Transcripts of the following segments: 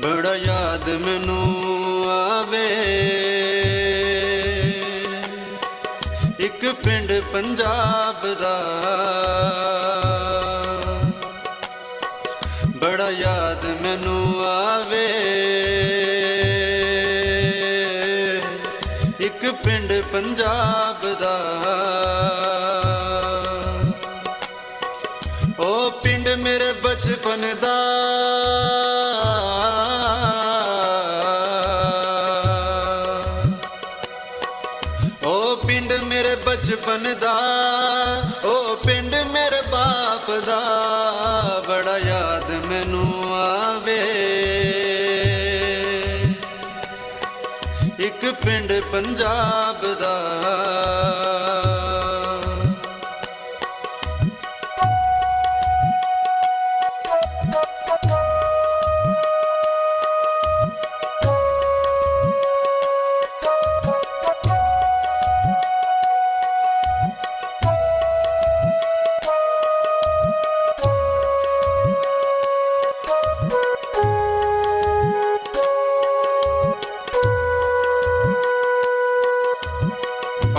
ਬੜਾ ਯਾਦ ਮੈਨੂੰ ਆਵੇ ਇੱਕ ਪਿੰਡ ਪੰਜਾਬ ਦਾ, ਬੜਾ ਯਾਦ ਮੈਨੂੰ ਆਵੇ ਇੱਕ ਪਿੰਡ ਪੰਜਾਬ ਦਾ। ਉਹ ਪਿੰਡ ਮੇਰੇ ਬਚਪਨ ਦਾ, ਉਹ ਪਿੰਡ ਮੇਰੇ ਬਚਪਨ ਦਾ, ਉਹ ਪਿੰਡ ਮੇਰੇ ਬਾਪ ਦਾ, ਬੜਾ ਯਾਦ ਮੈਨੂੰ ਆਵੇ ਇੱਕ ਪਿੰਡ ਪੰਜਾਬ ਦਾ।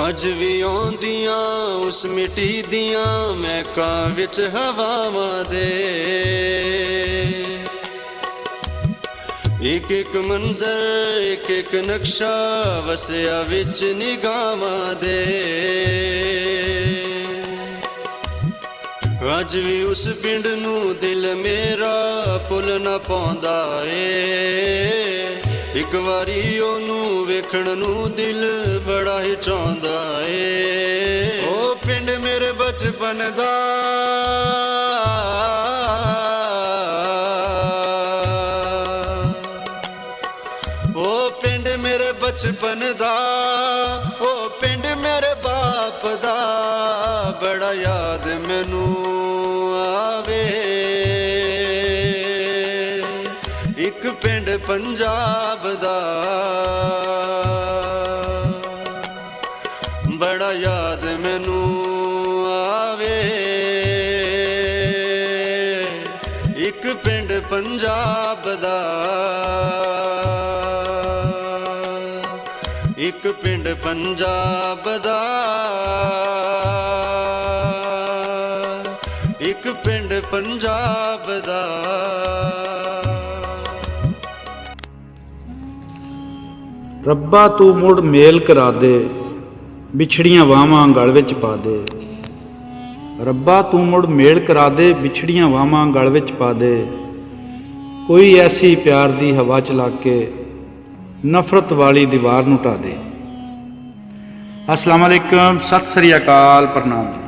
ਅੱਜ ਵੀ ਆਉਂਦੀਆਂ ਉਸ ਮਿੱਟੀ ਦੀਆਂ ਮਹਿਕਾਂ ਵਿੱਚ ਹਵਾਵਾਂ ਦੇ, ਇੱਕ ਇੱਕ ਮੰਜ਼ਰ ਇੱਕ ਇੱਕ ਨਕਸ਼ਾ ਵਸਿਆ ਵਿੱਚ ਨਿਗਾਹਾਂ ਦੇ। ਅੱਜ ਵੀ ਉਸ ਪਿੰਡ ਨੂੰ ਦਿਲ ਮੇਰਾ ਭੁੱਲ ਨਾ ਪਾਉਂਦਾ ਏ, ਇੱਕ ਵਾਰੀ ਉਹਨੂੰ ਵੇਖਣ ਨੂੰ ਦਿਲ ਬੜਾ ਹੀ ਚਾਹੁੰਦਾ ਏ। ਉਹ ਪਿੰਡ ਮੇਰੇ ਬਚਪਨ ਦਾ, ਉਹ ਪਿੰਡ ਮੇਰੇ ਬਚਪਨ ਦਾ, ਉਹ ਪਿੰਡ ਮੇਰੇ ਬਾਪ ਦਾ, ਬੜਾ ਯਾਦ ਮੈਨੂੰ ਆਵੇ ਇੱਕ ਪਿੰਡ ਪੰਜਾਬ ਦਾ, ਬੜਾ ਯਾਦ ਮੈਨੂੰ ਆਵੇ ਇੱਕ ਪਿੰਡ ਪੰਜਾਬ ਦਾ, ਇੱਕ ਪਿੰਡ ਪੰਜਾਬ ਦਾ, ਇੱਕ ਪਿੰਡ ਪੰਜਾਬ ਦਾ। ਰੱਬਾ ਤੂੰ ਮੁੜ ਮੇਲ ਕਰਾ ਦੇ, ਵਿਛੜੀਆਂ ਵਾਹਵਾਂ ਗਲ ਵਿੱਚ ਪਾ ਦੇ। ਰੱਬਾ ਤੂੰ ਮੁੜ ਮੇਲ ਕਰਾ ਦੇ, ਵਿਛੜੀਆਂ ਵਾਹਵਾਂ ਗਲ ਵਿੱਚ ਪਾ ਦੇ। ਕੋਈ ਐਸੀ ਪਿਆਰ ਦੀ ਹਵਾ ਚਲਾ ਕੇ ਨਫ਼ਰਤ ਵਾਲੀ ਦੀਵਾਰ ਨੂੰ ਢਾ ਦੇ। ਅਸਲਾਮ ਅਲੈਕਮ, ਸਤਿ ਸ੍ਰੀ ਅਕਾਲ, ਪ੍ਰਣਾਮ ਜੀ।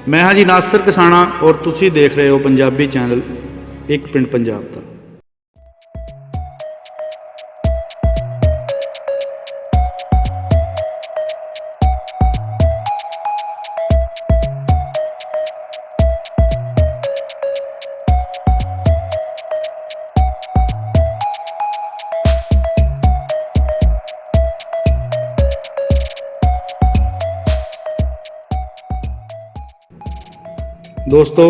ਮੈਂ ਹਾਂ ਜੀ ਨਾਸਰ ਕਿਸਾਨਾ ਔਰ ਤੁਸੀਂ ਦੇਖ ਰਹੇ ਹੋ ਪੰਜਾਬੀ ਚੈਨਲ ਇੱਕ ਪਿੰਡ ਪੰਜਾਬ ਦਾ। ਦੋਸਤੋ,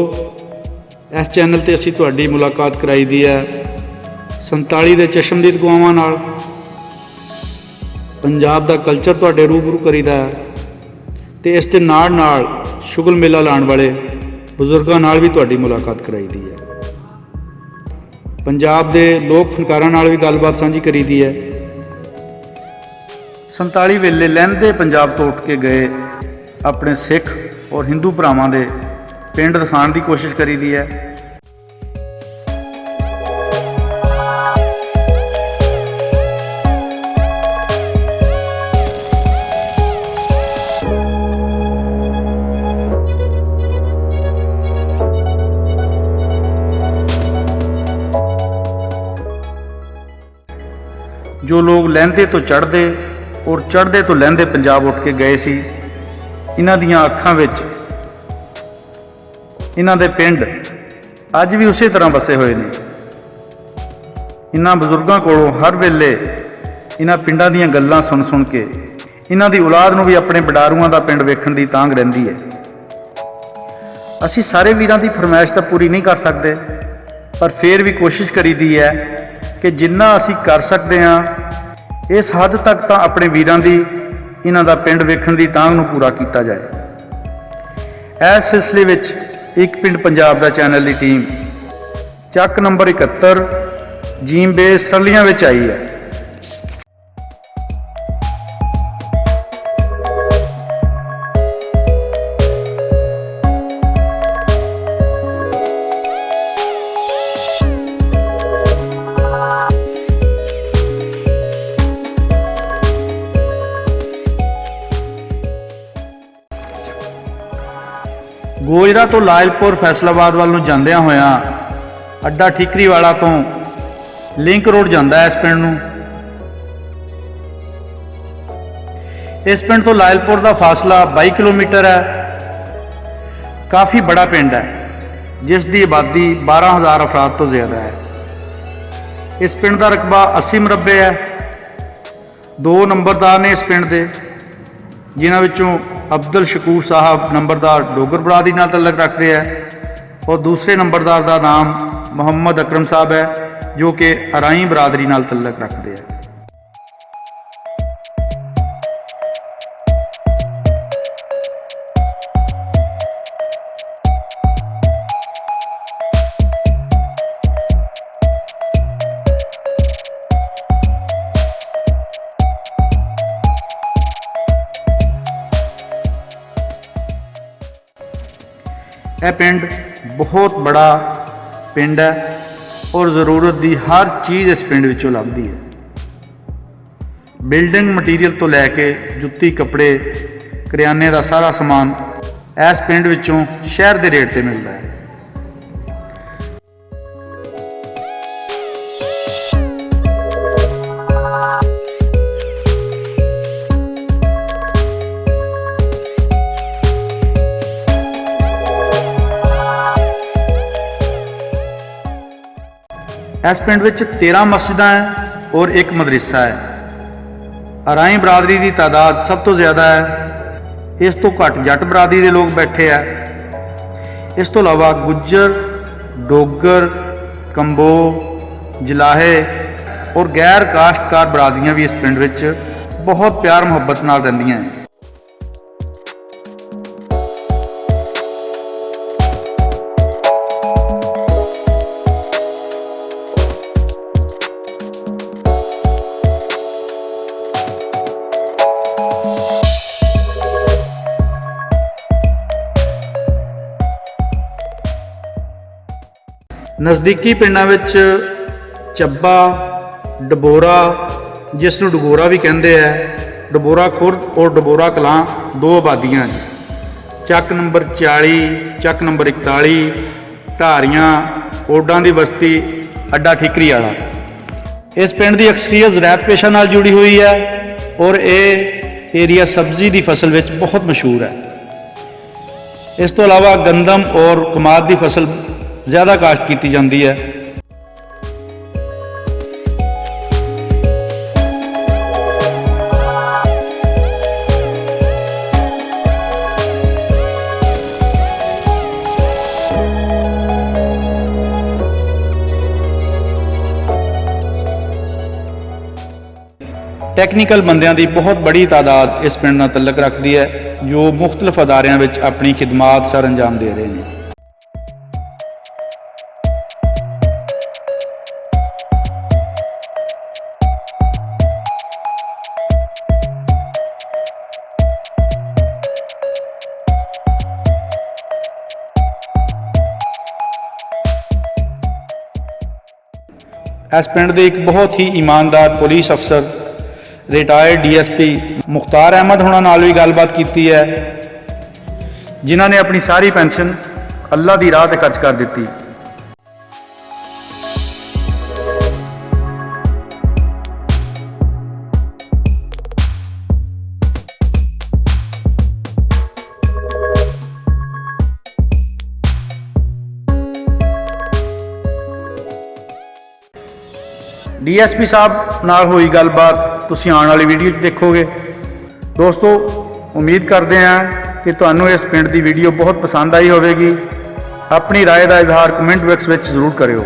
ਇਸ ਚੈਨਲ 'ਤੇ ਅਸੀਂ ਤੁਹਾਡੀ ਮੁਲਾਕਾਤ ਕਰਾਈ ਦੀ ਹੈ 47 ਦੇ ਚਸ਼ਮਦੀਦ ਗਵਾਵਾਂ ਨਾਲ। ਪੰਜਾਬ ਦਾ ਕਲਚਰ ਤੁਹਾਡੇ ਰੂਬਰੂ ਕਰੀਦਾ ਹੈ ਅਤੇ ਇਸ ਦੇ ਨਾਲ ਨਾਲ ਸ਼ੁਗਲ ਮੇਲਾ ਲਾਉਣ ਵਾਲੇ ਬਜ਼ੁਰਗਾਂ ਨਾਲ ਵੀ ਤੁਹਾਡੀ ਮੁਲਾਕਾਤ ਕਰਾਈ ਦੀ ਹੈ। ਪੰਜਾਬ ਦੇ ਲੋਕ ਫਨਕਾਰਾਂ ਨਾਲ ਵੀ ਗੱਲਬਾਤ ਸਾਂਝੀ ਕਰੀ ਦੀ ਹੈ। 47 ਵੇਲੇ ਲਹਿੰਦੇ ਪੰਜਾਬ ਤੋਂ ਉੱਠ ਕੇ ਗਏ ਆਪਣੇ ਸਿੱਖ ਔਰ ਹਿੰਦੂ ਭਰਾਵਾਂ ਦੇ ਪਿੰਡ ਦਿਖਾਉਣ ਦੀ ਕੋਸ਼ਿਸ਼ ਕਰੀ ਦੀ ਹੈ। ਜੋ ਲੋਕ ਲਹਿੰਦੇ ਤੋਂ ਚੜ੍ਹਦੇ ਔਰ ਚੜ੍ਹਦੇ ਤੋਂ ਲਹਿੰਦੇ ਪੰਜਾਬ ਉੱਠ ਕੇ ਗਏ ਸੀ, ਇਹਨਾਂ ਦੀਆਂ ਅੱਖਾਂ ਵਿੱਚ ਇਹਨਾਂ ਦੇ ਪਿੰਡ ਅੱਜ ਵੀ ਉਸੇ ਤਰ੍ਹਾਂ ਵਸੇ ਹੋਏ ਨੇ। ਇਹਨਾਂ ਬਜ਼ੁਰਗਾਂ ਕੋਲੋਂ ਹਰ ਵੇਲੇ ਇਹਨਾਂ ਪਿੰਡਾਂ ਦੀਆਂ ਗੱਲਾਂ ਸੁਣ ਸੁਣ ਕੇ ਇਹਨਾਂ ਦੀ ਔਲਾਦ ਨੂੰ ਵੀ ਆਪਣੇ ਵਡਾਰੂਆਂ ਦਾ ਪਿੰਡ ਵੇਖਣ ਦੀ ਤਾਂਘ ਰਹਿੰਦੀ ਹੈ। ਅਸੀਂ ਸਾਰੇ ਵੀਰਾਂ ਦੀ ਫਰਮਾਇਸ਼ ਤਾਂ ਪੂਰੀ ਨਹੀਂ ਕਰ ਸਕਦੇ, ਪਰ ਫਿਰ ਵੀ ਕੋਸ਼ਿਸ਼ ਕਰੀਦੀ ਹੈ ਕਿ ਜਿੰਨਾ ਅਸੀਂ ਕਰ ਸਕਦੇ ਹਾਂ ਇਸ ਹੱਦ ਤੱਕ ਤਾਂ ਆਪਣੇ ਵੀਰਾਂ ਦੀ ਇਹਨਾਂ ਦਾ ਪਿੰਡ ਵੇਖਣ ਦੀ ਤਾਂਘ ਨੂੰ ਪੂਰਾ ਕੀਤਾ ਜਾਏ। ਇਸ ਸਿਲਸਿਲੇ ਵਿੱਚ ਇੱਕ ਪਿੰਡ ਪੰਜਾਬ ਦਾ ਚੈਨਲ ਦੀ ਟੀਮ ਚੱਕ ਨੰਬਰ 71 ਜੀਂਬੇ ਸਰਲੀਆਂ ਵਿੱਚ ਆਈ ਹੈ। ਗੋਜਰਾ ਤੋਂ ਲਾਇਲਪੁਰ ਫੈਸਲਾਬਾਦ ਵੱਲ ਨੂੰ ਜਾਂਦਿਆਂ ਹੋਇਆਂ ਅੱਡਾ ਠੀਕਰੀ ਵਾਲਾ ਤੋਂ ਲਿੰਕ ਰੋਡ ਜਾਂਦਾ ਹੈ ਇਸ ਪਿੰਡ ਨੂੰ। ਇਸ ਪਿੰਡ ਤੋਂ ਲਾਇਲਪੁਰ ਦਾ ਫਾਸਲਾ 22 ਕਿਲੋਮੀਟਰ ਹੈ। ਕਾਫੀ ਬੜਾ ਪਿੰਡ ਹੈ ਜਿਸ ਦੀ ਆਬਾਦੀ 12,000 ਅਫਰਾਦ ਤੋਂ ਜ਼ਿਆਦਾ ਹੈ। ਇਸ ਪਿੰਡ ਦਾ ਰਕਬਾ 80 ਮਰਬੇ ਹੈ। 2 ਨੰਬਰਦਾਰ ਨੇ ਇਸ ਪਿੰਡ ਦੇ, ਜਿਨ੍ਹਾਂ ਵਿੱਚੋਂ ਅਬਦੁਲ ਸ਼ਕੂਰ ਸਾਹਿਬ ਨੰਬਰਦਾਰ ਡੋਗਰ ਬਰਾਦਰੀ ਨਾਲ ਤਲਕ ਰੱਖਦੇ ਹੈ ਔਰ ਦੂਸਰੇ ਨੰਬਰਦਾਰ ਦਾ ਨਾਮ ਮੁਹੰਮਦ ਅਕਰਮ ਸਾਹਿਬ ਹੈ ਜੋ ਕਿ ਅਰਾਈ ਬਰਾਦਰੀ ਨਾਲ ਤਲਕ ਰੱਖਦੇ ਹੈ। ਇਹ ਪਿੰਡ ਬਹੁਤ ਬੜਾ ਪਿੰਡ ਹੈ ਔਰ ਜ਼ਰੂਰਤ ਦੀ ਹਰ ਚੀਜ਼ ਇਸ ਪਿੰਡ ਵਿੱਚੋਂ ਲੱਭਦੀ ਹੈ। ਬਿਲਡਿੰਗ ਮਟੀਰੀਅਲ ਤੋਂ ਲੈ ਕੇ ਜੁੱਤੀ, ਕੱਪੜੇ, ਕਰਿਆਨੇ ਦਾ ਸਾਰਾ ਸਮਾਨ ਇਸ ਪਿੰਡ ਵਿੱਚੋਂ ਸ਼ਹਿਰ ਦੇ ਰੇਟ ਤੇ ਮਿਲਦਾ ਹੈ। ਇਸ ਪਿੰਡ ਵਿੱਚ 13 ਮਸਜਿਦਾਂ ਹੈ ਔਰ ਇੱਕ ਮਦਰਸਾ ਹੈ। ਅਰਾਈ ਬਰਾਦਰੀ ਦੀ ਤਾਦਾਦ ਸਭ ਤੋਂ ਜ਼ਿਆਦਾ ਹੈ। ਇਸ ਤੋਂ ਘੱਟ ਜੱਟ ਬਰਾਦਰੀ ਦੇ ਲੋਕ ਬੈਠੇ ਆ। ਇਸ ਤੋਂ ਇਲਾਵਾ ਗੁੱਜਰ, ਡੋਗਰ, ਕੰਬੋ, ਜਲਾਹੇ ਔਰ ਗੈਰ ਕਾਸ਼ਤਕਾਰ ਬਰਾਦਰੀਆਂ ਵੀ ਇਸ ਪਿੰਡ ਵਿੱਚ ਬਹੁਤ ਪਿਆਰ ਮੁਹੱਬਤ ਨਾਲ ਰਹਿੰਦੀਆਂ ਹੈ। ਨਜ਼ਦੀਕੀ ਪਿੰਡਾਂ ਵਿੱਚ ਚੱਬਾ, ਡਬੋਰਾ, ਜਿਸ ਨੂੰ ਡਗੋਰਾ ਵੀ ਕਹਿੰਦੇ ਆ, ਡਬੋਰਾ ਖੁਰਦ ਔਰ ਡਬੋਰਾ ਕਲਾਂ 2 ਆਬਾਦੀਆਂ ਨੇ। ਚੱਕ ਨੰਬਰ 40, ਚੱਕ ਨੰਬਰ 41, ਢਾਰੀਆਂ, ਓਡਾਂ ਦੀ ਬਸਤੀ, ਅੱਡਾ ਠੀਕਰੀ ਵਾਲਾ। ਇਸ ਪਿੰਡ ਦੀ ਅਕਸਰੀਅਤ ਜ਼ਰਾਅਤ ਪੇਸ਼ਾ ਨਾਲ ਜੁੜੀ ਹੋਈ ਹੈ ਔਰ ਇਹ ਏਰੀਆ ਸਬਜ਼ੀ ਦੀ ਫਸਲ ਵਿੱਚ ਬਹੁਤ ਮਸ਼ਹੂਰ ਹੈ। ਇਸ ਤੋਂ ਇਲਾਵਾ ਗੰਦਮ ਔਰ ਕਮਾਦ ਦੀ ਫਸਲ ਜ਼ਿਆਦਾ ਕਾਸ਼ਤ ਕੀਤੀ ਜਾਂਦੀ ਹੈ। ਟੈਕਨੀਕਲ ਬੰਦਿਆਂ ਦੀ ਬਹੁਤ ਬੜੀ ਤਾਦਾਦ ਇਸ ਪਿੰਡ ਨਾਲ ਤਲਕ ਰੱਖਦੀ ਹੈ ਜੋ ਮੁਖਤਲਿਫ ਅਦਾਰਿਆਂ ਵਿੱਚ ਆਪਣੀ ਖਿਦਮਾਤ ਸਰ ਅੰਜਾਮ ਦੇ ਰਹੇ ਨੇ। ਇਸ ਪਿੰਡ ਦੇ ਇੱਕ ਬਹੁਤ ਹੀ ਇਮਾਨਦਾਰ ਪੁਲਿਸ ਅਫਸਰ ਰਿਟਾਇਰਡ DSP ਮੁਖਤਾਰ ਅਹਿਮਦ ਹੋਣਾ ਨਾਲ ਵੀ ਗੱਲਬਾਤ ਕੀਤੀ ਹੈ, ਜਿਨ੍ਹਾਂ ਨੇ ਆਪਣੀ ਸਾਰੀ ਪੈਨਸ਼ਨ ਅੱਲਾ ਦੀ ਰਾਹ ਤੇ ਖਰਚ ਕਰ ਦਿੱਤੀ। DSP ਸਾਹਿਬ ਨਾਲ ਹੋਈ ਗੱਲਬਾਤ ਤੁਸੀਂ ਆਉਣ ਵਾਲੀ ਵੀਡੀਓ 'ਚ ਦੇਖੋਗੇ। ਦੋਸਤੋ, ਉਮੀਦ ਕਰਦੇ ਹਾਂ ਕਿ ਤੁਹਾਨੂੰ ਇਸ ਪਿੰਡ ਦੀ ਵੀਡੀਓ ਬਹੁਤ ਪਸੰਦ ਆਈ ਹੋਵੇਗੀ। ਆਪਣੀ ਰਾਏ ਦਾ ਇਜ਼ਹਾਰ ਕਮੈਂਟ ਬਾਕਸ ਵਿੱਚ ਜ਼ਰੂਰ ਕਰਿਓ।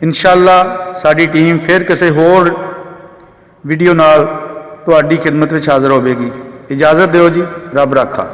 ਇਨਸ਼ਾਅੱਲਾ ਸਾਡੀ ਟੀਮ ਫਿਰ ਕਿਸੇ ਹੋਰ ਵੀਡੀਓ ਨਾਲ ਤੁਹਾਡੀ ਖਿਦਮਤ ਵਿੱਚ ਹਾਜ਼ਰ ਹੋਵੇਗੀ। ਇਜਾਜ਼ਤ ਦਿਓ ਜੀ, ਰੱਬ ਰਾਖਾ।